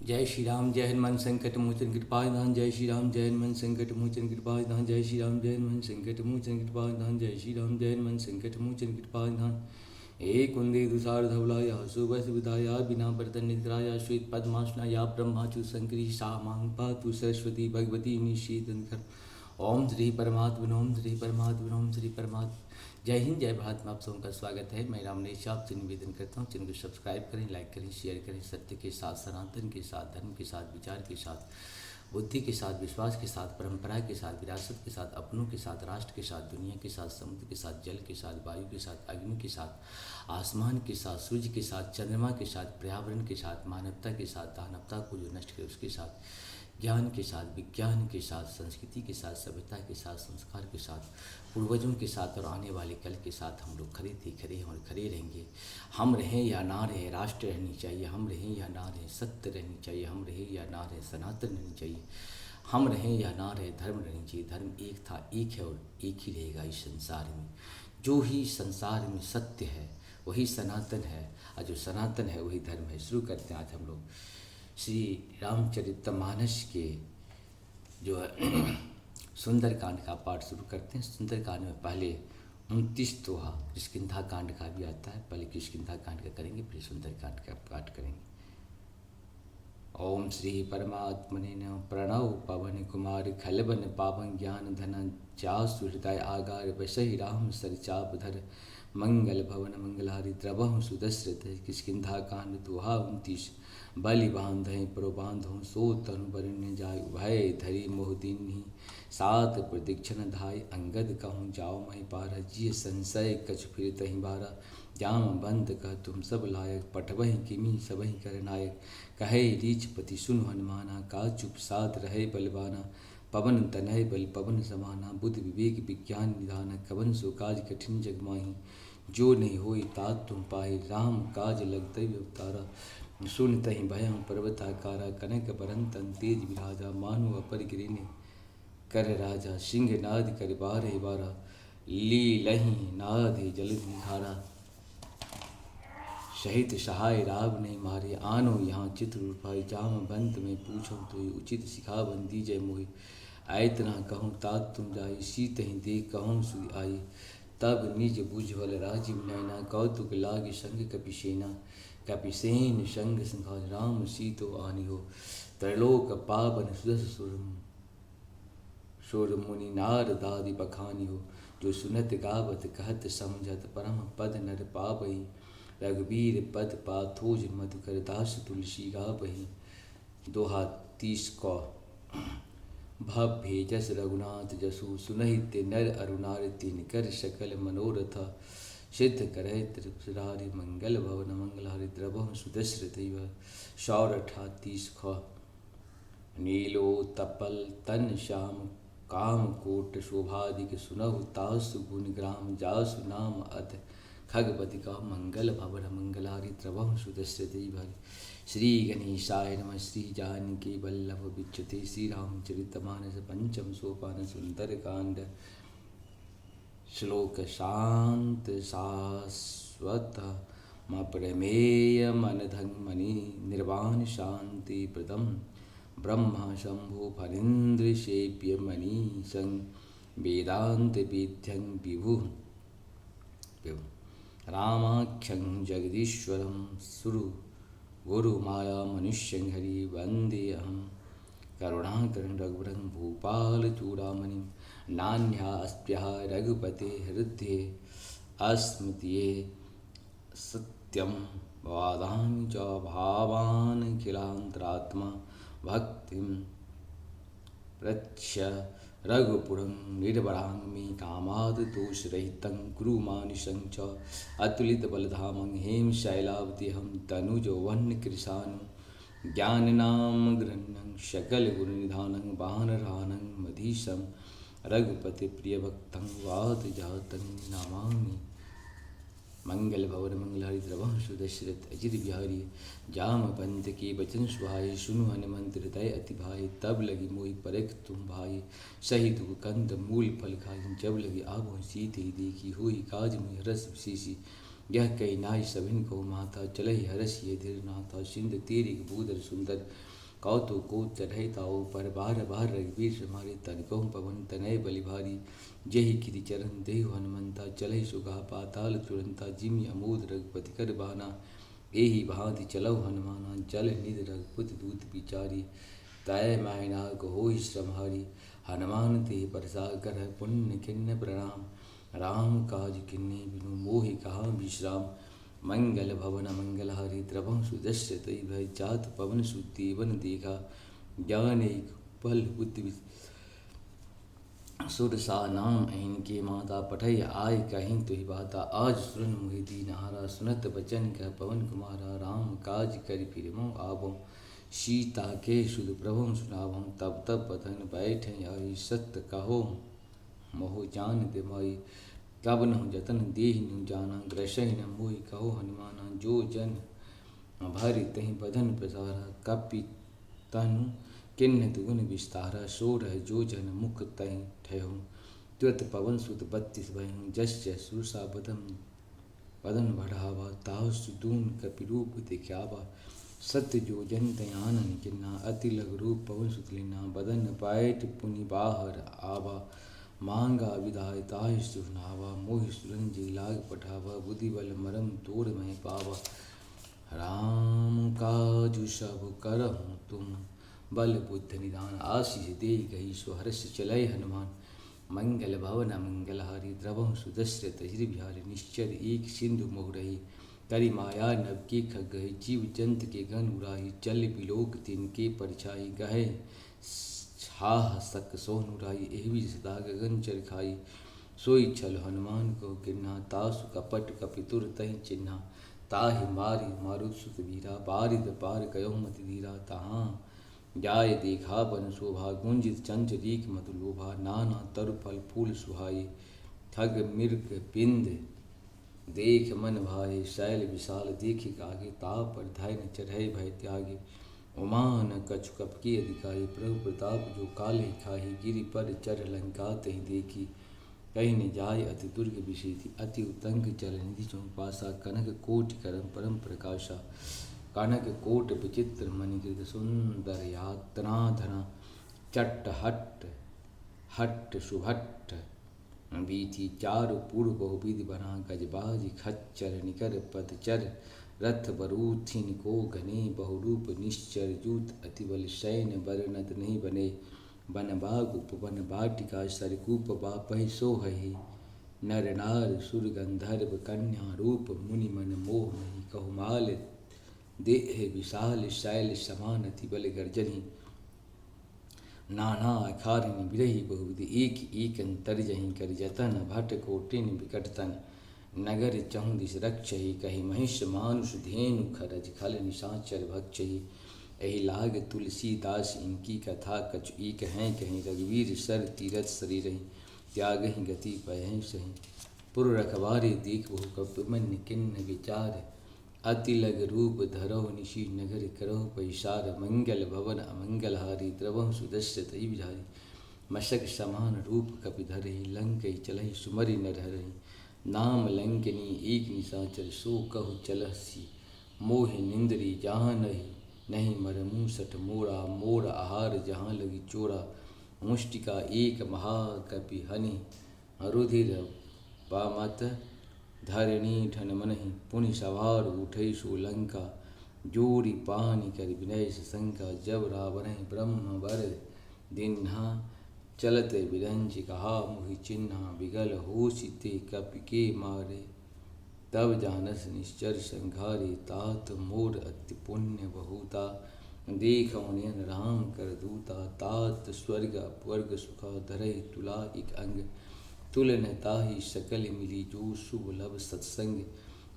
जय श्री राम जय हनुमान संकट मोचन कृपानिधान। जय श्री राम जय हनुमान संकट मोचन कृपानिधान। जय श्री राम जय हनुमान संकट मोचन कृपानिधान। जय श्री राम जय हनुमान संकट मोचन कृपानिधान। हे कुंदे दुसार धवलाया सुबह सुविधाया बिना बर्तन निद्राया श्वेत पद्मासनाया ब्रह्माचु संकरी सा मांग पातु सरस्वती भगवती निशीतन। ओम श्री परमात्मा ओम श्री परमात्मा ओम श्री परमात्मा। जय हिंद जय भारत में आप सबों का स्वागत है। मैं रामनेश आपसे निवेदन करता हूँ चैनल को सब्सक्राइब करें, लाइक करें, शेयर करें। सत्य के साथ, सनातन के साथ, धर्म के साथ, विचार के साथ, बुद्धि के साथ, विश्वास के साथ, परंपरा के साथ, विरासत के साथ, अपनों के साथ, राष्ट्र के साथ, दुनिया के साथ, समुद्र के साथ, जल के साथ, वायु के साथ, अग्नि के साथ, आसमान के साथ, सूर्य के साथ, चंद्रमा के साथ, पर्यावरण के साथ, मानवता के साथ, दानवता को जो नष्ट करे उसके साथ, ज्ञान के साथ, विज्ञान के साथ, संस्कृति के साथ, सभ्यता के साथ, संस्कार के साथ, पूर्वजों के साथ और आने वाले कल के साथ हम लोग खड़े थे, खड़े हैं और खड़े रहेंगे। हम रहें या ना रहें, राष्ट्र रहनी चाहिए। हम रहें या ना रहें, सत्य रहनी चाहिए। हम रहें या ना रहें, सनातन रहनी चाहिए। हम रहें या ना रहें, धर्म रहनी चाहिए। धर्म एक था, एक है और एक ही रहेगा इस संसार में। जो ही संसार में सत्य है वही सनातन है, और जो सनातन है वही धर्म है। शुरू करते हैं आज हम लोग श्री रामचरितमानस के जो है सुंदरकांड का पाठ शुरू करते हैं। सुंदरकांड में पहले 29 दोहा किष्किंधा कांड का भी आता है। पहले किष्किंधा कांड का करेंगे, फिर सुंदरकांड का पाठ करेंगे। ओम श्री परमात्मने नमः। प्रणव पवन कुमार खलबन पावन ज्ञान धन जासु हृदय आगार बसहि राम सरचाप धर मंगल भवन मंगलारि द्रवहु सुदशरथ। किष्किंधा कांड दोहा 29। बलि बांधहि पुर बांधो सो तनु बरण्य जाय भय धरि मोह दीन्हि सात प्रदीक्षण धाय अंगद कहूँ जाओ मही पारा जिय संशय कछ फिर तहि बारा जाम बंद कह तुम सब लायक पठवहि किमी सबहि कर नायक कहे रीछपति सुन हनुमाना का चुप साध रहे बलवाना पवन तनय बल पवन समाना बुद्ध विवेक विज्ञान निधान कवन सो काज कठिन जग माही जो नहीं होई तात तुम पाहि राम काज लगतै अवतारा सुन तहि भयं पर्वताकारा कनक बरंतन तेज विराजा मानो अपर गिरिने कर राजा सिंह नाद कर बारे बारा लीलहि नाद जलधि धारा शहीद सहाय राव नहीं मारे आनो यहाँ चित्र उपाय जाम बंत में पूछो तो उचित सिखा बंदी जय मोहि आयतना कहूँ तात तुम जाई सीत ही देख कहूँ सुई आई तब निज बुझवल राजीव नैना कौतुक लागे संग कपिसेना कपिसेन संग संघाज राम सीतो आनी हो त्रैलोक पावन सुदस सुर मुनि नार दादि बखानी हो जो सुनत गावत कहत समझत परम पद नर पावई रघुवीर पद पाथोज मधुकर दास तुलसी गावही। दोहा 30 को भव्य जस रघुनाथ जसु सुनहित नर अरुणार तीन कर सकल मनोरथ सिद्ध करे त्रिपुरारि मंगल भवन मंगलारि द्रवहु सुदशरथ शौरठा 30 ख नीलो तपल तन श्याम काम कोट शोभादिक सुनहु तासु गुण ग्राम जासु नाम अध खगपति का मंगल भवन मंगलारि द्रवहु सुदशरथ भरि। श्री गणेशाय नमः। श्री जानकी वल्लभ विच्युते श्री रामचरितमानस पंचम सोपान सुंदर कांड। श्लोक शांत शाश्वत प्रमेय मनधं मणि निर्वाण शांति प्रदम ब्रह्मा शंभु फणीन्द्र सेव्य मणि संग वेदांत वेद्यं विभु रामाख्यं जगदीश्वरं सुरु गुरु माया मनुष्यं हरि वंदेऽहं करुणाकरं रघुवरं भूपाल चूड़ामणिं नान्यास्त्य रघुपते हृदये अस्मृतिये सत्यं वादामि च भावान् किलान्तरात्मा भक्तिं प्रच्य रघुपुरं निर्वरां मे कामाद दोषरहितं कुरु मानुषं च अतुलितबलधामं हेम शैलावत्यहं तनुजौवन्न कृशानु ज्ञाननाम गृह्णं सकलगुणनिधानं वानरानं मधीशं रघुपतिप्रियभक्तं वातजातं नमामि। मंगल भवन मंगलारि द्रवहु सुदशरथ अजित बिहारी जामवंत के बचन सुहाए सुनु हनुमंत हृदय अति भाई तब लगी मोहि परख तुम भाई सही दुख कंद मूल फल खाई जब लगी आबो सीते देखी हुई काज मुहि हरस विशेषी यह कही नाई सभिन को माता चलहि हरस ये धीर नाथा सिंध तेरी बूदर सुंदर कौतु को चढ़े ताओ पर बार बार रघुवीर हमारे तन कहूँ पवन तनय बलि भारी जही गिरि चरण देहु हनुमंता चले सुगा पाताल तुरंता जिमि अमोद रघुपति कर बाना एहि भांति चलऊ हनुमाना जल निधि रघुपति दूत बिचारी तय मैनाक हो श्रमहारी हनुमान ते परसा कर पुण्य किन्न प्रणाम राम काज किन्नी बिनु मोहि कहा विश्राम मंगल भवन मंगलहारी द्रवं सुदश्य तई भय जात पवन सुदेवन देखा ज्ञान एक पल बुद्धि सुर सा नाम अहिन के माता पठय आय कहीं तुहि बाता आज सुरन मुहि दीनहारा सुनत बचन कह पवन कुमारा राम काज करि फिर मों आबो सीता के सुध प्रभु सुनाभो तब तब बदन बैठ आई सत्य कहो मोह जान दे माई तब न जतन देहि नु जाना ग्रसहि न मोहि कहो हनुमाना जो जन भरि तहि बदन प्रसारा कपि तनु किन्न दुगुन विस्तारा सोर है जो जन मुख तहि ठहु तुरत पवन सुत 32 भयहु जस जस सुरसा बदन बढ़ावा ताहु सुदून कपिरूप दिख्यावा सत्य जो जन तयानन किन्ना अति लघु रूप पवन सुत लीना बदन पायट पुनि बाहर आवा मांगा विधाय ताहि सुनावा मोहि सुरन जी लाग पठावा बुद्धि बल मरम तोड़ मह पावा राम काजु सब करहु तुम बल बुद्ध निदान आशीष दे गई सुहर्ष चलय हनुमान मंगल भवन मंगलहारी द्रवं सुदशरथ हिर बिहारी निश्चर एक सिंधु मोह रही तरि माया नव के खग गए जीव जंत के गण उड़ाही चल बिलोक तिनके परछाई गहे छाह सक सोन उड़ाई एहवी सदा गगन चर खाई सोई छल हनुमान को किन्ना तासु कपट कपितुर तहि चिन्हा ताहि मारी मारुत सुत वीरा बारिद पार कयो मति धीरा तहाँ जाय देखा बन शोभा गुंजित चंचरीक मधुलोभा नाना तरु फल फूल सुहाई ठग मृग पिंद देख मन भाए शैल विशाल देखे आगे ताप पर धैर्य चढ़े भय त्यागे उमान कछु कपकी अधिकारी प्रभु प्रताप जो काले खाही गिरि पर चर लंका तहि देखी कहीं न जाय अति दुर्ग विषेति अति उतंग चल निधि चौपासा कनक कोटि करम परम प्रकाशा कनक कोट विचित्र मणिकृत सुंदर यातना धना चट्ट हट्ट हट्ट सुभट्ट बीथी चारु पूर्व बहुविधि बना गजबाज खच्चर निकर पदचर रथ बरूथिन को घने बहुरूप निश्चर जूत अतिबल शयन बरनत नहीं बने बन बाग उपवन बाटिका सरकूप बापहि सोहहि नर नार सुर गंधर्व कन्या रूप मुनि मन मोह नहीं कहुमाल देह विशाल शैल समान अतिबल गर्जनी नाना अखारिणी बिरही बहुविधि एक एक अंतर जहीं कर जतन भट कोटिन विकटतन नगर चहु दिश रक्षहि कही महिष मानुष धेनु खरज खल निशाचर भक्षहि एहि लाग तुलसीदास इनकी कथा कछु एक हैं कहीं रघुवीर सर तीरथ शरीर त्यागहि गति पयहि सही पुर रखवारे देख बहु कप मन किन्न विचार अति लग रूप धरो निशी नगर करो पैसार मंगल भवन अमंगलहारी द्रवं सुदश्य तई बिहारी मशक समान रूप कपिधरहि लंकई चलहि सुमरि नरहरहि नाम लंकनी एक निशाचर सो कहु चलसी मोह निंद्री जहाँ नहीं मरमू सठ मोरा मोर आहार जहाँ लगी चोरा मुष्टिका एक महाकपि हनि रुधिर पामत धरणी ठन मनहि पुनि सवार उठै सोलंका जोरी पानी कर विनय शंका जब रावण ब्रह्म वर दिन्हा चलत विरंज कहा मुहि चिन्हा विगल होशिते कपि के मारे तब जानस निश्चर संघारे तात मोर अति पुण्य बहुता देखौ नयन राम कर दूता तात स्वर्ग अपवर्ग सुखा धरहि तुला एक अंग तुलन ताहि सकल मिली जो शुभ लभ सत्संग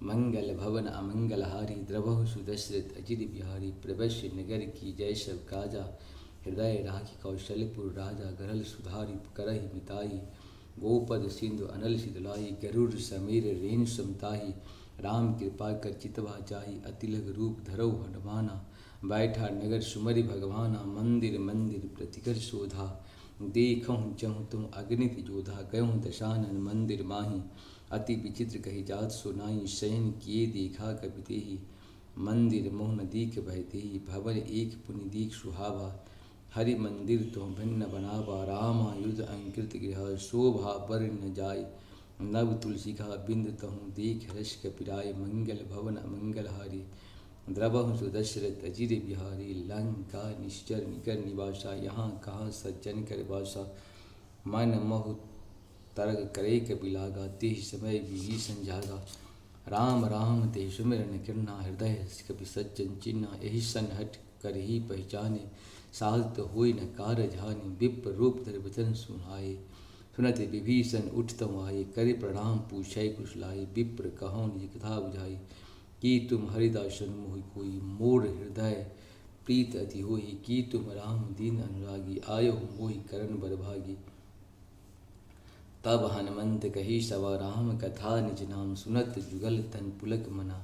मंगल भवन अमंगलहारी द्रवहु सुदशरथ अजित बिहारी प्रवश्य नगर की जय सब काजा हृदय राखी कौशलपुर राजा गरल सुधारी करहि मिताई गोपद सिंधु अनल सिदलाई गरुड़ समीर रेण समताही राम कृपा कर चितवा चाही अतिलग रूप धरौ हनुमाना बैठा नगर सुमरि भगवाना मंदिर मंदिर प्रतिकर शोधा देखहु जहु तुम अगणित जोधा गयहु दशानन मंदिर माही अति विचित्र कही जात सुनाई शयन किए देखा कपि तेहि मंदिर मोहन दीख भय देहि, भवन एक पुनि दीख सुहावा। हरि मंदिर तो भिन्न बनावा, रामा युध अंकृत गृह, शोभा बर न जाय। नव तुलसी का बिंद तहु, देख रस कपिराय। मंगल भवन अमंगल हारी, द्रवहु सुदशरथ अजिर बिहारी। लंका निश्चर निकर निवासा, यहाँ कहाँ सज्जन कर बासा। मन मोह तरग करे कपिलागा, तेह समय विभीषण जागा। राम राम ते सुमिरन किरना, हृदय कपि सज्जन चिन्ना। यही सन हट कर ही पहचाने, साहत होई न कारज हानि। विप्र रूप धर वचन सुनाए, सुनत विभीषण उठ तम आए। करे प्रणाम पूछै कुशलाए, विप्र कहो निज कथा बुझाई। कि तुम हरिदासन मोहि कोई, मोर हृदय प्रीत अति होई। कि तुम राम दीन अनुरागी, आयो मोहि करण बरभागी। तब हनुमंत कही सवा, राम कथा निज नाम। सुनत जुगल तन पुलक मना,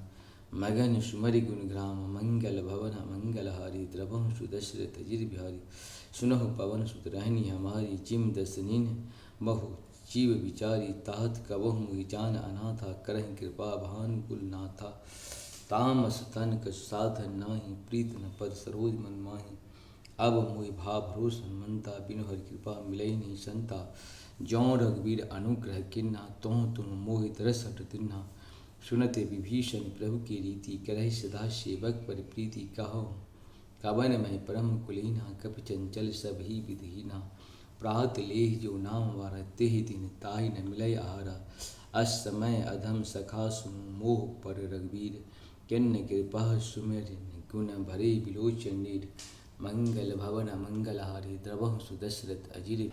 मगन सुमरि गुण ग्राम। मंगल भवन मंगल हारी, द्रवहु सुदशरथ अजिर बिहारी। सुनहु पवन सुत रहनी हमारी, जिम दसनीन बहु जीव विचारी। ताहत कबहु मोहि जान अनाथा, करहि कृपा भानुकुल नाथा। तामस तन कछु साधन नाही, प्रीत न पद सरोज मन माही। अब मोहि भाव भरोस हनुमंता, बिनु हरि कृपा मिलई नहीं संता। जौं रघुवीर अनुग्रह किन्हा, तों तुम मोहित रस हट तिन्हा। सुनते विभीषण प्रभु की रीति, करहि सदा सेवक पर प्रीति। कहो कवन मैं परम कुलीना, कपि चंचल सब ही विधिहीना। प्रात लेहि जो नाम हमारा, तेहि दिन ताहि न मिलय आहारा। अस समय अधम सखा सुनु, मोह पर रघुवीर। किन्न कृपा सुमिर गुण भरे बिलोचन नीर। मंगल भवन मंगल हारी, द्रवहु सुदशरथ अजिर।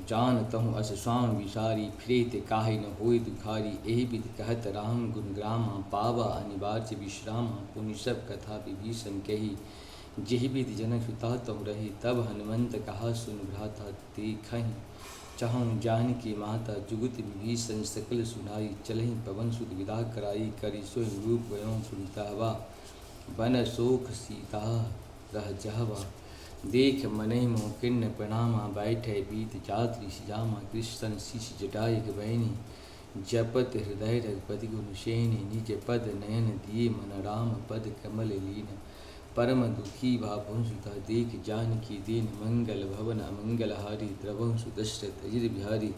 जानतहु अस स्वामी विसारी, फिरे ते काहे न होय दुखारी। एहि विधि कहत राम गुण ग्रामा, पावा अनिवार्य विश्रामा। पुनि सब कथा विभीषण कही, जेहि विधि जनक सुता तहु रही। तब हनुमंत कहा सुन भ्राता, देखहि चाहूँ जानकी माता। जुगत विभीषण सकल सुनाई, चलहि पवन सुत विदा कराई। करि सोहि रूप वयों पुनीतावा, बन शोक सीता रह जहवा। देख मनहि मोह किन्न प्रणामा, बैठे बीत जात ऋषि जामा। कृष्ण शीश जटायु बहनी, जपत हृदय रघुपति गुण सेनि। निज पद नयन दिए मन, राम पद कमल लीन। परम दुखी भावुं सुता, देख जानकी दीन। मंगल भवन अमंगल हारी, द्रवहु सुदशरथ अजिर बिहारी।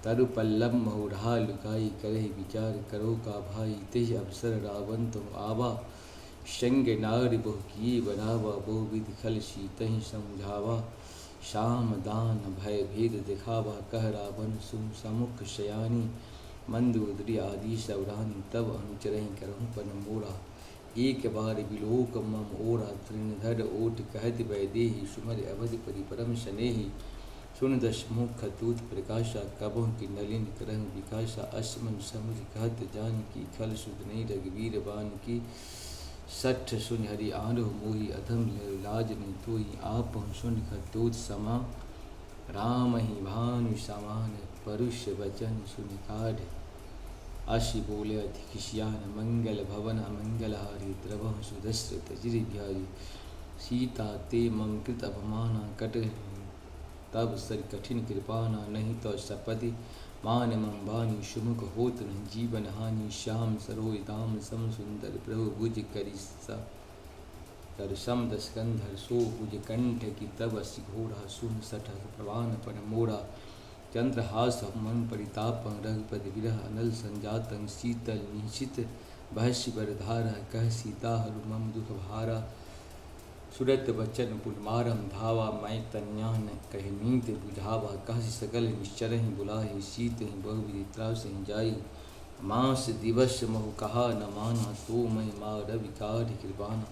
तरु पल्लव महु ढाल लुकाई, करहि विचार करो का भाई। तेहि अवसर रावण तुम आवा, संग नारि बहु किए बनावा। बहु विधि खल सीतहि समझावा, शाम दान भय भेद दिखावा। कह रावण सुन समुख शयानी, मंदोदरी आदि सवरानी। तब अनुचरहि करहु पन मोरा, एक बार बिलोक मम ओरा। तृणधर ओट कहत वैदेही, सुमर अवधि परम स्नेही। सुन दश मुख दूत प्रकाशा, कबहु की नलिन करहु विकासा। असमन समुझ कहत जानकी, खल सुध नहीं रघुवीर बान की। सठ सुन हरि आनहु मोहि, अधम लाज नहीं तोहि। आपहु सुन खतोत समा, राम ही भानु समान। परुष वचन सुनि काढ़, असी बोले अति खिसियान। मंगल भवन अमंगल हारी, द्रवहु सुदशरथ अजिर बिहारी। सीता ते मम कृत अपमाना, कट तब सर कठिन कृपाना। नहीं तो सपदि मान मम बानी, सुमुख होत नहीं जीवन हानि। श्याम सरोज दाम सम सुंदर, प्रभु भुज करि कर सम दस कंधर। सो भुज कंठ की तब असि घोड़ा, सुन सठ प्रवान पर मोरा। चंद्रहास मन परिताप, रघुपति विरह अनल संजातं। शीतल निशित भस्य बरधारा, कह सीता हरु मम दुख भारा। सुरत बचन पुरमारम धावा, मैं तन्यान कह नीत बुझावा। कह सकल निश्चरहि बुलाहि, सीत ही बहुविधि त्रासहि जाई। मास दिवस महु कहा न माना, तो मैं मार विकार कृपाना।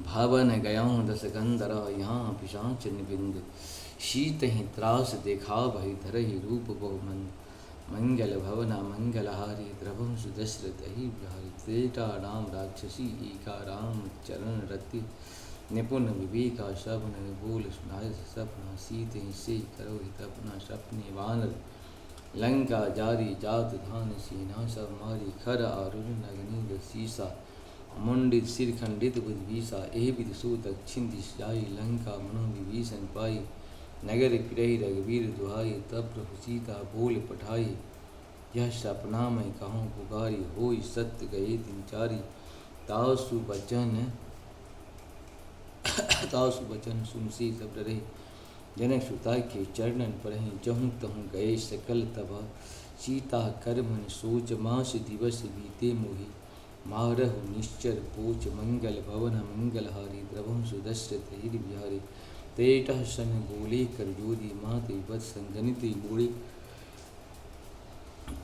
भवन गयाँ दस गंधरा, यहाँ पिशाच निबिंद। शीत ही त्रास देखा भई, धरहि रूप बहुमंद। मंगल भवन मंगल हारी, द्रवहु सुदशरथ अहि बिहारी। त्रेता राम राक्षसी, एका राम चरण रति। निपुण विवेका सब नर, बोल सुनाय सपना। सीत ही से करो हित अपना, सपने वानर। लंका जारी जात धान, सेना सब मारी। खर आरुण नगनी शीसा, मुंडित सिर खंडित बुध भीसा। एहि विधि सो दक्षिण दिश जाई, लंका मनो विभीषण पाई। नगर फिरहि रघुवीर दुहाई, तब प्रभु सीता बोल पठाई। यह सपना मैं कहूँ पुकारी, होई सत्य गए दिन चारी। तासु बचन सुनसी सब डरे, जनक सुता के चरणन परहि। जहूँ तहूँ गए सकल तबा, सीता कर मन सोच। मास दिवस बीते मोहि, मारहु निश्चर पोच। मंगल भवन मंगल हारी, द्रवहु सुदशरथ हृदय बिहारी। तेटह सन बोले कर जोरी, मात विपत संगनित बोले।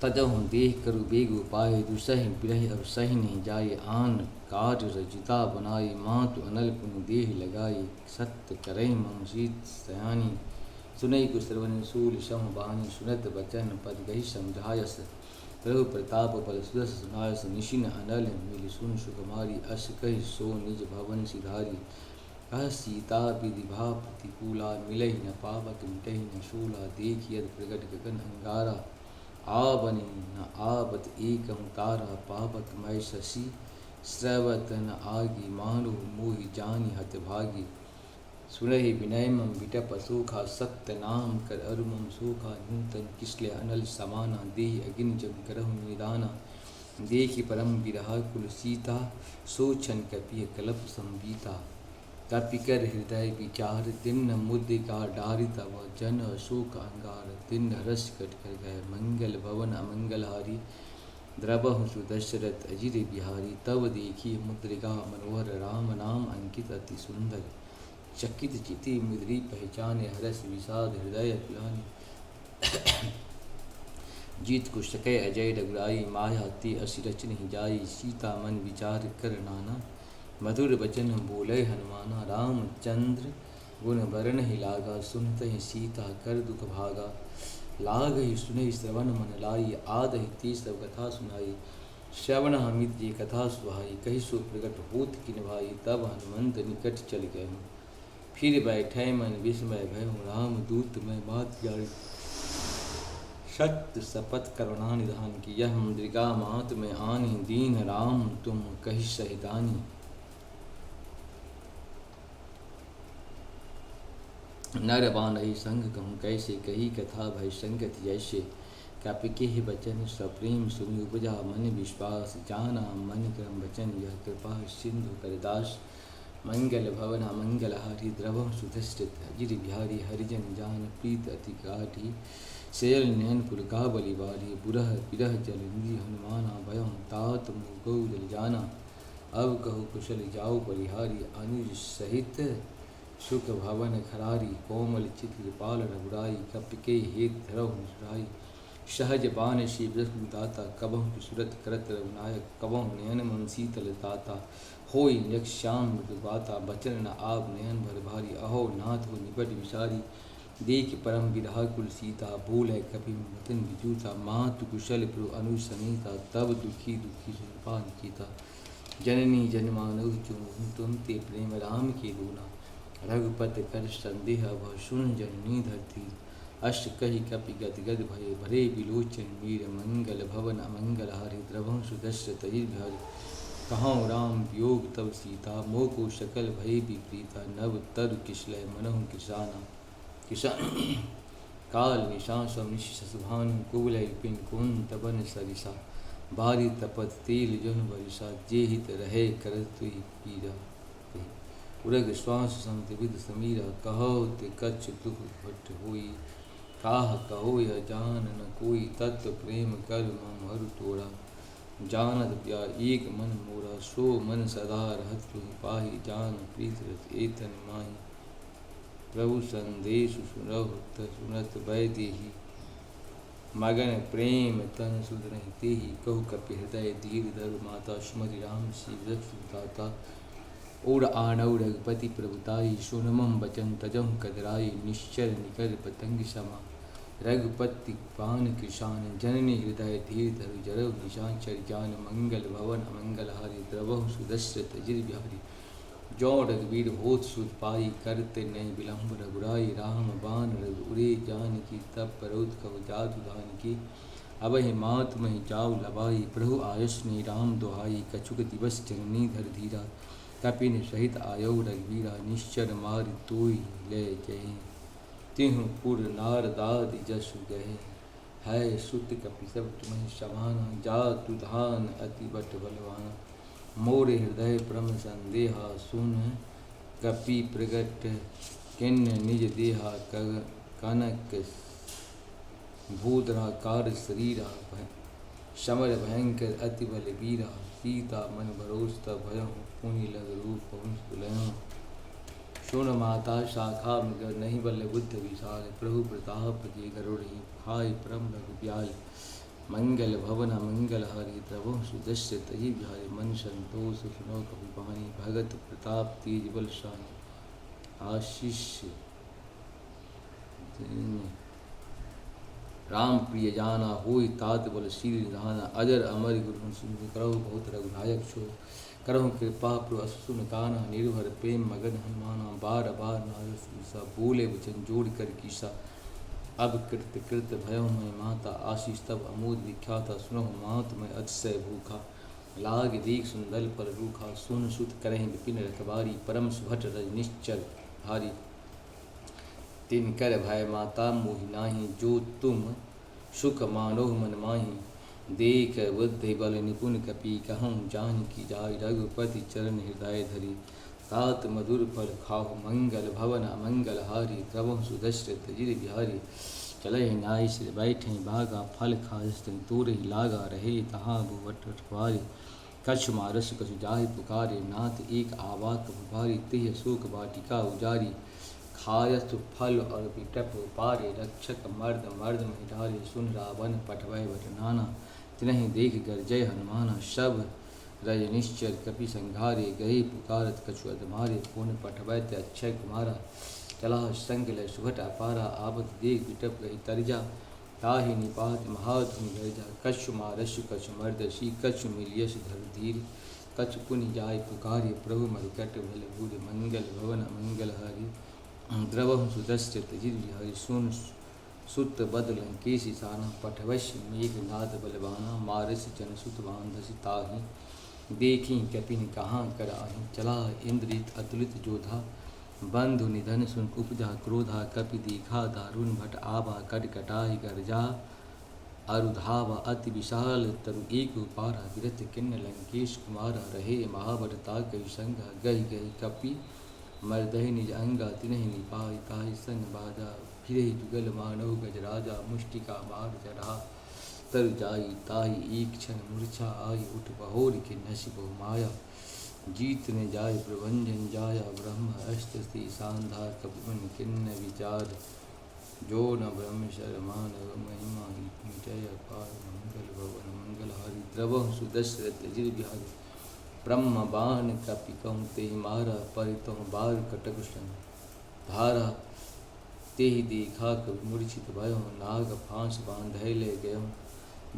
तजहु देह करु बेग उपाय, दुसहि बिरह अब सही नहीं जाए। आन कार्य रजिता बनाई, मातु अनल पुनि देह लगाई। सत्य करई मम शीत सयानी, सुनई कुश्रवण शूल सम बानी। सुनत बचन पद गही समझायस, प्रभु प्रताप बल सुदस सुनायस। निशिन अनल मिल सुन सुकुमारी, अस कहि सो निज भवन सिधारी। कह सीता विधि भा प्रतिकूला, मिलहि न पावक मिटहि न शूला। देखियत प्रगट गगन अंगारा, आवनि न आवत एकम तारा। पावक मय शशि स्रवत न आगी, मानो मोहि जानि हतभागी। सुनहि विनय मम विटप सूखा, सत्य नाम कर अरु मम सूखा। नूतन किसले अनल समाना, देहि अगिन जम करहु निदाना। देखि परम बिरहा कुल सीता, सोचन कपिय कलप संबीता। कपिकर हृदय विचार, तिन्न मुद्रिका डारि। तब जन अशोक अंगार, तिन्न रस कट कर गए। मंगल भवन अमंगल हारी, द्रवहु सुदशरथ अजिर बिहारी। तब देखी मुद्रिका मनोहर, राम नाम अंकित अति सुंदर। चकित चिति मुद्री पहचाने, हरस विषाद हृदय प्लानी। जीत को सकै अजय रघुराई, माया ते असी रच नहीं जाई। सीता मन विचार कर नाना, मधुर वचन बोले हनुमाना। रामचंद्र गुण बरन ही लागा, सुनत ही सीता कर दुख भागा। लाग ही सुनहि श्रवण मन लाई, आद ही ते सब कथा सुनाई। श्रवण अमित ये कथा सुहाई, कही सो प्रगट होत किन भाई। तब हनुमंत निकट चल गए, फिर बैठे मन विस्मय भय। राम दूत में बात जानी, सत्य शपथ करुणा निधान की। यह मुद्रिका मात में आनी, दीन राम तुम कहि सहिदानी। नर बानहि संग कहूँ कैसे, कही कथा भय संगत जैसे। कपिके वचन सप्रेम सुनि, उपजा मन विश्वास। जाना मन क्रम वचन, यह कृपा सिंधु करदास। मंगल भवन मंगल हारी, द्रवहु सुदशरथ अजिर बिहारी। हरिजन जान प्रीत अति काठी, सेयल नयन पुलका बलिवारी। बुरह बिरह जल निधि हनुमाना, भयं तात मुगौ जल जाना। अब कहु कुशल जाऊ बलिहारी, अनुज सहित सुख भवन खरारी। कोमल चित कृपाल रघुराई, कपिके हेत धरहु निसुराई। सहज बान से दाता, कबहु सुरत करत रघुनायक। कबहु नयन मन शीतल दाता, होई यक्ष श्याम मृदुबाता। बचन न आब नयन भर भारी, अहो नाथ हो निपट विचारी। देख परम विधाकुल सीता, बोले कपि वतन विजूता। मातु कुशल प्रभु अनुज समीता, तब दुखी दुखी सुनपा नीता। जननी जन्मानहु चुमु, तुम ते प्रेम राम के दूना। रघुपति कर संदेह, वह सुन जननी धरती। अष्ट कही कपि गदगद भये, भरे बिलोचन वीर। मंगल भवन अमंगल हारी, द्रवहु सुदशरथ अजिर बिहारी। कहौं राम वियोग तब सीता, मोह को सकल भय विप्रीता। नव तरु किसलय मनहु किसान, काल निशान सब निशभानु। कुवलय पिन कुंत बन सरिसा, बारी तपत तेल जन बरिसा। जे हित रहे करत तुहि पीरा, उरग श्वास संत विद समीरा। कहो ते कच्छ दुख भट होई, काह कहो यह जान न कोई। तत्व प्रेम कर मम हरु तोड़ा, जानत प्यार एक मन मोरा। सो मन सदा रहत तुहि पाहि, जान प्रीत रत एतन माहि। प्रभु संदेश सुनहु सुनत भय देहि, मगन प्रेम तन सुधरहि तेहि। कहु कपि हृदय धीर धरु माता, सुमति राम शीघ्र सुदाता। और आनौ रघुपति प्रभुताई, सुनमम बचन तजहु कदराई। निश्चर निकर पतंग समा, रघुपति पान कृशान। जननी हृदय धीर धरु जरऊ निशान। चरिजान मंगल भवन अमंगल हारी, द्रवहु सुदशरथ अजिर बिहारी। जौ रघुवीर होत सुत पाई, करते नहीं विलम्ब रघुराई। राम बाण रघुरे जानकी, तब परौत कहु जातु धानकी। अबहि मात महि जाऊ लबाई, प्रभु आयस ने राम दुहाई। कछुक दिवस जननी धर धीरा, कपिन सहित आयो रघुवीरा। निश्चर मारि तोहि ले जय, तिहु पुर नारदादि जसु गए। है सुत कपि सब तुम्हें समाना, जातु धान अति बट बलवाना, मोरे हृदय परम संदेहा, सुन कपि प्रगट किन्न निज देहा, कनक भूधराकार शरीरा, समर भयंकर अति बल वीरा, सीता मन भरोस तब भयहु, पुनि लग रूप पहुँच तुलहु, सुन माता शाखा मगर नहीं बल बुद्ध विशाल, प्रभु प्रताप जे गरुड़ी भाई परम रघुब्याल, मंगल भवन मंगल हरि द्रवो सुदस्य तजी बिहारी, मन संतोष सुनो कपि पानी, भगत प्रताप तेज बलशानी, आशीष राम प्रिय जाना, होई तात बल शील निधाना, अजर अमर गुरु सिंह करहु बहुत रघुनायक छो, करहु कृपा प्रभु असुन काना, निर्भर प्रेम मगन हनुमाना, बार बार नारद सीसा, बोले वचन जोड़ कर कीसा, अब कृत कृत भयो मैं माता, आशीष तब अमोद विख्याता, सुनहु मात मैं अतिशय भूखा, लाग देख सुंदल पर रूखा, सुन सुत करहि विपिन रखबारी, परम सुभट रज निश्चर भारी, तिनकर भय माता मोहि नाही, जो तुम सुख मानो मन माही, देख बुद्धि बल निपुण कपि कहूँ, जानकी जाय रघुपति चरण हृदय धरी, तात मधुर फल खाहु, मंगल भवन अमंगल हारी, द्रवहु सुदश्र तजिर बिहारी, चलहि नाई सिर बैठे बागा, फल खास तोरहि लागा, रहे तहाँ भुवट रखवारी, कछु मारस कछु जाहि पुकारे, नाथ एक आवाक भारी, तिह शोक वाटिका उजारी, खायस फल और बिटप पारे, रक्षक मर्द मर्द महिधारे, सुन रावण पठवै बट नाना, तिन्हि देख गर्जय हनुमाना, सब रज निश्चर कपि संघारे, गए पुकारत कछु अधमारे, पुन पठवैत अक्षय कुमारा, चला संग सुभट अपारा, आवत देख बिटप गई तरजा, ताहि निपात महाधुनि गर्जा, कछु मारस कछु मर्दसी, कछु मिलियस धर धीर, कछु पुनि जाय पुकारे, प्रभु मरिकट भल भूरि, मंगल भवन मंगल हरि, द्रवहु सुदस्य तजिर बिहारी, सुन सुत बद लंकेश साना, पठवश्य मेघनाद बलवाना, मारस जन सुत बांधसी ताहि, देखी कपिन कहाँ कराही, चला इंद्रित अतुलित जोधा, बंधु निधन सुन उपजा क्रोधा, कपि दीखा दारुण भट आबा, कटकटाई गर्जा अरुधावा, अति विशाल तरु एक पारा, विरत किन्न लंकेश कुमारा, रहे महाबरता कई संगा, गही गही कपि मर्दहि निज अंगा, तिन्हि निपाई ताहि संग बाजा, फिरहि जुगल मानव गजराजा, मुष्टिका मार चढ़ा तर जाई, ताहि एक क्षण मूर्छा आई, उठ बहोर के नशि बहु माया, जीत ने जाय प्रभंजन जाया, ब्रह्म अष्टि सांधा कपिमन किन्न विचार, जो न ब्रह्म शरमानव महिमा मिटय अपार, मंगल भवन मंगल हारी, द्रवहु सुदश्र तजिर बिहारी, ब्रह्म बाण कपि कहूँ तेहि मारा, परितहु बार कटक सन धारा, तेहि देखा कवि मूर्छित भयो, नाग फांस बांधै ले गयो,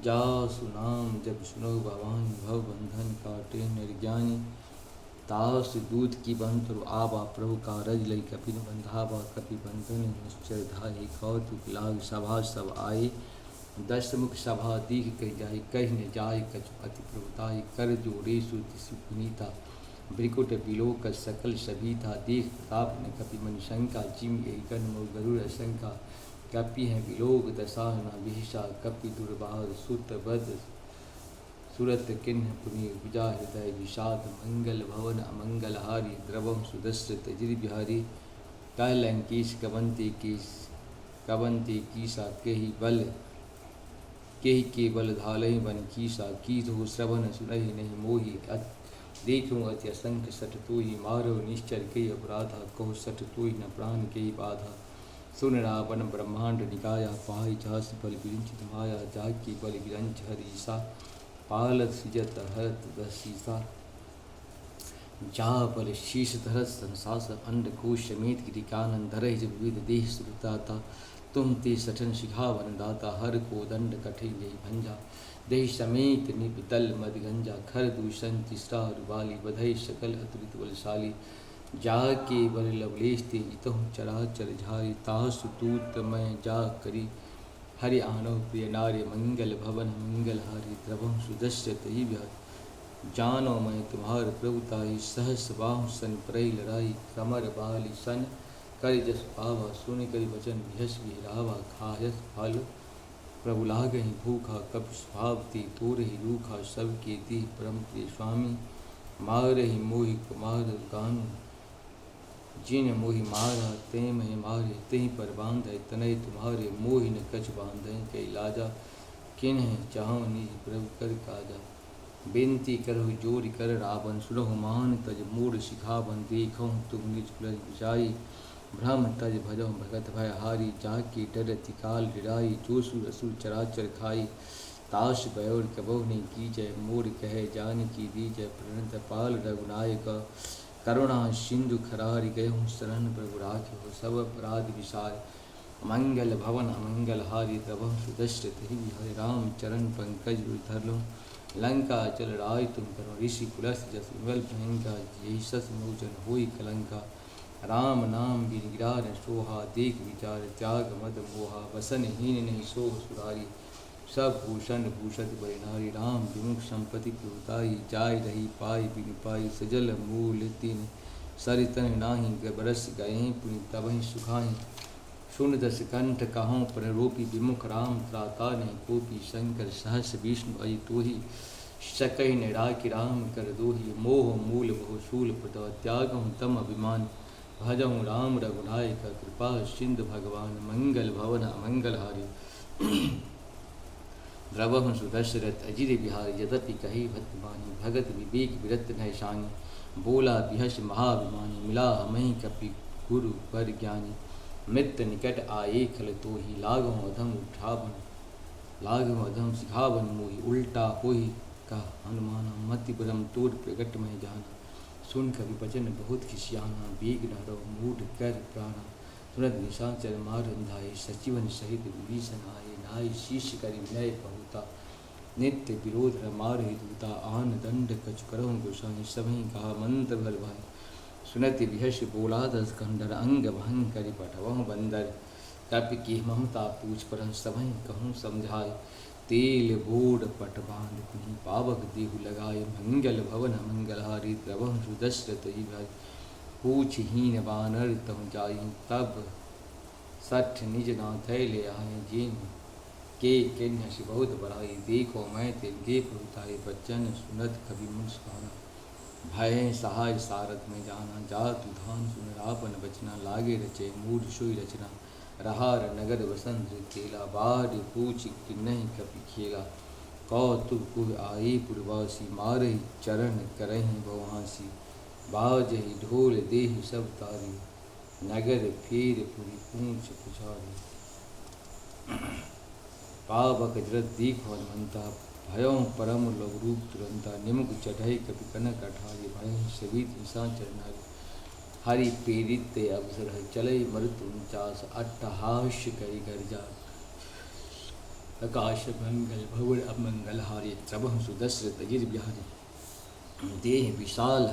जासु नाम जब सुनो भवानी, भव बंधन काटे निर्ज्ञानी, तासु दूत की बंतरु आबा, प्रभु कारज लई कपिन बंधावा, कपि बंधन निश्चय धाई, कौतुक लाग सभा सब आए, दशमुख सभा दीख कही जाय, कही न जाय कछु अति प्रभुताई, कर जोड़े सुति पुनीता, ब्रिकुट बिलोक सकल सभीता, देख प्रताप न कपि मन शंका, जिम एकन मोर गरुड़ शंका, कपि है बिलोक दशाहना विहिषा, कपि दुर्बाध सुत बद सुरत किन्ह पुनि उपजा हृदय विषाद, मंगल भवन अमंगल हारी, द्रवम सुदस्य तजिर बिहारी, तह लंकेश कवंते कीसा, केहि केवल धालहि बन कीसा, कीधो श्रवण सुनहि नहीं मोहि, देखूँ अति असंख्य सठ तोहि, मारो निश्चर के अपराधा, कहो सठ तोहि न प्राण के बाधा, सुन रावण ब्रह्मांड निकाया, पाहि झास बल विरंचित माया, जाकी बल विरंच हरीसा, पालत सिजत हरत दसीसा, जा बल शीश धरत संसास, अंडकोश समेत गिरिकानन, धरहि जब विविध देह सुरताता, तुम ते सठन शिखावन दाता, हर को दंड कठिन यही भंजा, देह समेत निपतल मदगंजा, खर दूषण तिसरा रुबाली, बधई सकल अतुलित बलशाली, जाके बल लवलेश ते जितहु चराचर झारी, तासु दूत मैं जा करी, हरि आनव प्रिय नारे, मंगल भवन मंगल हारी, द्रवहु सुदस्य तही बिहारी, जानो मैं तुम्हार प्रभुताई, सहस बाहु सन परई लड़ाई, कमर बाली सन कर जस पावा, सुन करि वचन भिहस बिहरावा, खायस फल प्रभु लागहि भूखा कप भावती तोरहि रूखा सबके दी परम प्रिय स्वामी मारहि मोहि कुमार गानु जिन मोहि मारा ते मैं मारे तेहि पर बांधे तनय तुम्हारे मोहि न कछ बांधे कई लाजा किन्ह चाहो निज प्रभु कर काजा बेनती करहु जोर कर रावण सुनहु मान तज मूड शिखावन देखहु तुम निज कुलज विचाई भ्रम तज भजहु भगत भय हारी जाके डरति काल डिराई जो सुर असुर चराचर खाई ताश बयोर कबहु नहीं की जय मोर कहे जान की दी जय प्रणत पाल रघुनायक करुणा सिंधु खरारि गयहु शरण प्रभु राखे हो सब अपराध विसार मंगल भवन अमंगल हारि द्रवहु सुदशरथ ही हरे राम चरण पंकज धर लो लंका चल राय तुम करो ऋषि कुलस जस विमल भयंका यही सस मोचन होई कलंका राम नाम गिरिगिरार सोहा देख विचार त्याग मद मोहा वसन हीन नहीं सोह सुरारी सब भूषण भूषत बरिनारी राम विमुख संपत्ति पुरताई जाय रही पाई बिन पाई सजल मूल तीन सरितन नाही बरस गए पुनि तबहि सुखाई सुन दस कंठ कहों प्ररोपी विमुख राम त्राता नहीं कोपी शंकर सहस विष्णु अयि तोहि सकई निराकि राम कर दोहि मोह मूल बहुशूल प्रद त्यागहु तम अभिमान भजहु राम रघुनायक कृपा सिंधु भगवान मंगल भवन अमंगल हारि द्रवहु सुदशरथ अजिर बिहार यद्यपि कही भक्तमानी भगत विवेक विरत नैशानी बोला बिहस महाभिमानी मिला हमहि कपि गुरु पर ज्ञानी मृत निकट आए खल तो ही लागहु अधम उठावन लागहु अधम सिखावन मोहि उल्टा होहि का हनुमाना मति ब्रह्म तोड़ प्रगट में जाना सुन कवि वचन बहुत खिसियाना बेग नरो मूड कर प्राणा तुरंत निशाचर मार अंधाए सचिवन सहित विभीषण आए नाय शीश करि विनय बहुता नित्य विरोध मार ही दूता आन दंड कछ करहु गोसाई सभी कहा मंत्र भर भाई सुनति विहस बोला दस खंडर अंग भंग करि पठवहु बंदर कपि की ममता पूछ पर सभी कहूँ समझाए तेल बोड पट बांध कुही पावक देहु लगाए मंगल भवन मंगल हारी द्रवहु सुदशरथ ही भाई पूछ हीन बानर तम जाई तब सठ निज नाथ ले आए जिन के किन्ह से बहुत बड़ाई देखो मैं तिनके प्रभुताई बच्चन सुनत कवि मुस्काना भय सहाय सारथ में जाना जातु धान सुन रापन बचना लागे रचे मूड सोई रचना रहार नगर वसंत केला बाढ़ पूछ नहीं कपि खेला कौतुक कुह आई पुरवासी मारही चरण करही बवहासी बाजही ढोल देह सब तारी नगर फेर पुरी पूछ पुछारी पावक जरत दीख हनुमंता भयों परम लघु रूप तुरंता निमुख चढ़ई कपि कनक अठारी भय सवित निशान चरनारी हरि प्रेरित अवसर चले मरुत 49 अट्टहास्य कई गर्जा आकाश मंगल भवन अमंगल हारी त्रबहु सुदशरथ अजिर बिहारी देह विशाल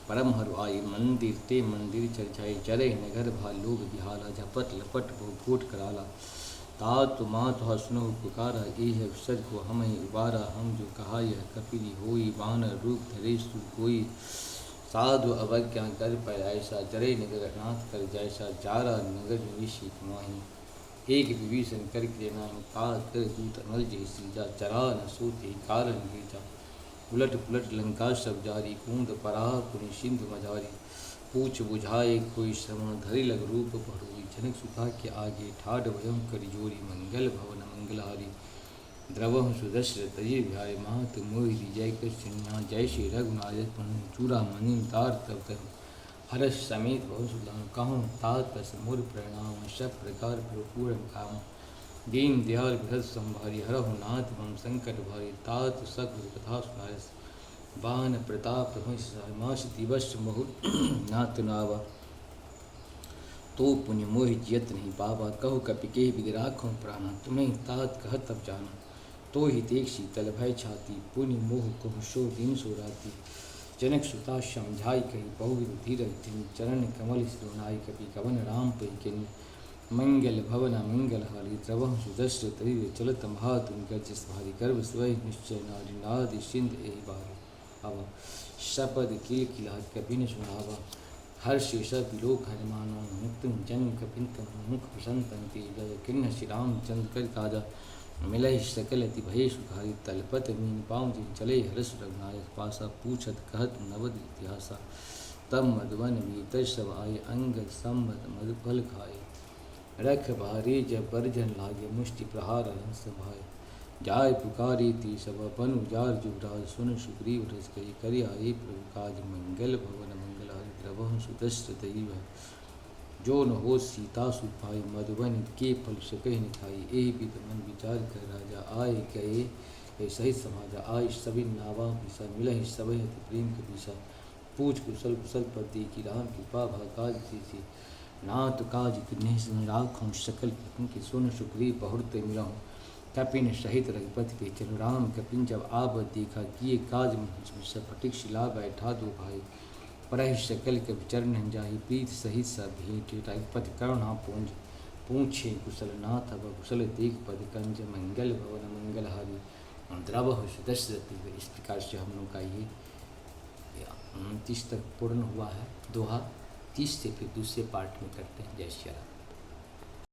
परम हरवाई मंदिर ते मंदिर चर्चाई चरे नगर भा लोग बिहाला झपट लपट बहु फूट कराला तात मात सुनो पुकारा यह अवसर को हम ही उबारा हम जो कहा यह कपिली होई बानर रूप धरे सुर कोई साधु अवज्ञा कर पर ऐसा जरे नगर नाथ कर जैसा जारा नगर विषि कमाही एक विभीषण कर लेना ताज कर दूत अनल जय सीजा चरा न सोते कारण भेजा उलट पुलट लंका सब जारी कूद पराह पुनि सिंधु मझारी पूछ बुझाए कोई श्रवण धरि लग रूप पढ़ोई जनक सुता के आगे ठाढ़ भयं कर जोरी मंगल भवन मंगलहारी द्रवहु सुदशरथ अजिर बिहारी महत मोहि जय कृष्ण जय श्री रघुनाथ चूड़ा मणि तार तब तक हर्ष समेत बहु सुदान कहूँ तात कस मुर प्रणाम सब प्रकार पूर्ण काम दीन दयाल बृहद संभारी हरहु नाथ मम संकट भारी तात सकृ कथा सुनायस बान प्रताप मास दिवस मुहुर नाथ नावा तो पुण्य मोहि जियत नहीं पावा कहो कपि के विधि राखो प्राणा तुम्हें तात कह तब जाना तो ही देख शीतल भय छाती पुण्य मोह कहु शो दिन सो राती जनक सुता समझाई कही बहु धीर चरण कमल सिरुनाई कपि कवन राम पै किन मंगल भवन मंगल हारी द्रवहु सुदशरथ तरी चलत महातुम गर्जस भारी गर्भ स्वय निश्चय नारी नाद सिंध एहि बारी हवा शपद किल किला कपिन सुनावा हर्ष सब लोक हरिमानो मुक्तम जन कपिंतम मुख प्रसन्नति किन्न श्री रामचंद्र कर काजा मिलहि सकल अति भय सुखारी तलपत मीन पाँव जिन चले हरस रघुनायक पासा पूछत कहत नवद इतिहासा तब मधुवन भीतर सब आए अंग संबत मधुफल खाए रख भारी जब बरजन लागे मुष्टि प्रहार हंस भाई जाय पुकारी ती सब अपन उजार जुबराज सुन सुग्रीव रस गई करि आए प्रभु काज मंगल भवन मंगल द्रवहु सुदस्त्र दैव जो न हो सीता सुपाई मधुबन के फल सकह न खाई ए विद मन विचार कर राजा आए गए ए सहित समाजा आय सभी नावा पिसा मिलहि सबहि अति प्रेम के पिसा पूछ कुशल कुशल पति की राम कृपा भाकाज सी नाथ काज किन्हीं राखों सकल के सुन सुग्रीव बहुत मिलहूँ कपिन सहित रघुपति के चलो राम कपिन जब आप देखा किए काज फटिक शिला बैठा दो भाई परह सकल के चरण जाहि प्रीत सहित सब भेंट रघुपति करुणा पूछे कुशल नाथ अब कुशल देख पद कंज मंगल भवन मंगल हरि द्रव सुदस्रति। इस प्रकार से हम लोग का ये 29 तक पूर्ण हुआ है दोहा। 30 से फिर दूसरे पार्ट में करते हैं। जय श्री राम।